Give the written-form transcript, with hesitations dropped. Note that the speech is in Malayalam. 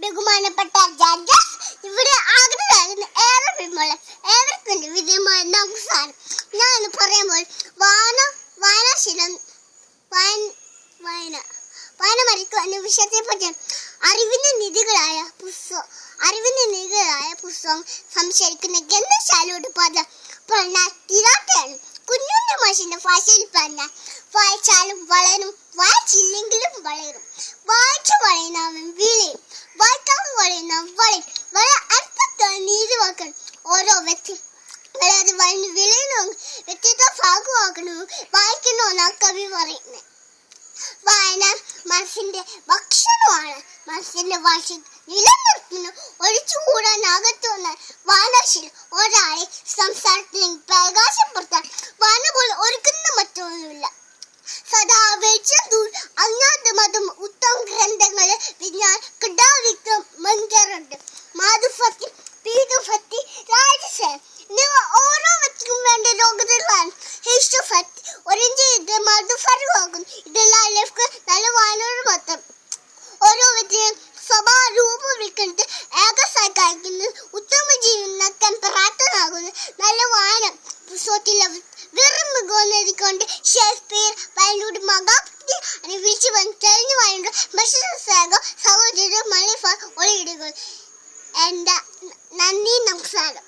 ബഹുമാനപ്പെട്ട ജഡ്ജസ്, ഇവിടെ ആഗ്രഹമാകുന്ന ഏവർക്കും വിജയമായ നമസ്കാരം. ഞാൻ ഇന്ന് പറയുമ്പോൾ വായന മരിക്കുക എന്ന വിഷയത്തെ പറ്റിയാണ്. അറിവിന്റെ നിധികളായ പുസ്തകം സംശയിക്കുന്ന ഗ്രന്ഥശാലയോട് പറഞ്ഞാൽ തീരാത്തയാണ്. കുഞ്ഞുണ്ണി മാഷിന്റെ ഭാഷയിൽ പറഞ്ഞാൽ വായിച്ചാലും വളരും, വായിച്ചില്ലെങ്കിലും വളരും. വായിച്ചു വളയുന്നവൻ വിളയും, വായിക്കാതെ വളയുന്നവൻ വളയും. വളരെ അർത്ഥത്തോടെ നീതി വാക്കണം. ഓരോ വ്യക്തി വളർന്ന് വളർന്ന് വിളയണോ വ്യക്തിത്വ ഭാഗമാക്കണോ വായിക്കണമെന്നാണ് കവി പറയുന്നത്. വായന മനസ്സിന്റെ ഭക്ഷണമാണ്. മനസ്സിന്റെ ഭാഷ നിലനിർത്തുന്നു. ഒഴിച്ചുകൂടാനാകത്തുന്ന വായനാശീലം ഒരാളെ സംസാരത്തിന് പ്രകാശപ്പെടുത്താൻ വായന പോലെ ഒരുക്കുന്ന മറ്റൊന്നുമില്ല. സദാ വെളിച്ചം അജ്ഞാത മതം ഉത്തമ ഗ്രന്ഥങ്ങള് വിജ്ഞാൻ കിടാവിക്രം മങ്കറുണ്ട്. മാധുഭക്തി, പീതുഭക്തി, രാജസേന എന്നിവ ഓരോ വ്യക്തിക്കും വേണ്ട ലോകത്തിലാണ്. ഹിഷ്ടഭക്തി ഒരിഞ്ച് ഇത് മധുഫരമാകുന്നു. ഇതെല്ലാം ലഭിക്കുക നല്ല വായനയോട് മാത്രം. ഓരോ വ്യക്തിയും സ്വഭാവ രൂപം വിൽക്കുന്നത് ഏകസായിക്കുന്നത് ഉത്തമ ജീവിതം നക്കാൻ പ്രാപ്തനാകുന്നത് നല്ല വായന. പുസ്തകത്തിലെ വെറും മികവെന്നതിക്കൊണ്ട് ഷേക്സ്പിയർ വയലൂടെ മഹാഭക്തി വിളിച്ചു വന്ന് തെളിഞ്ഞു വായുണ്ട് സഹോദരി മണിഫ ഒളിയിടുകൾ. എൻ്റെ നന്ദി, നമസ്കാരം.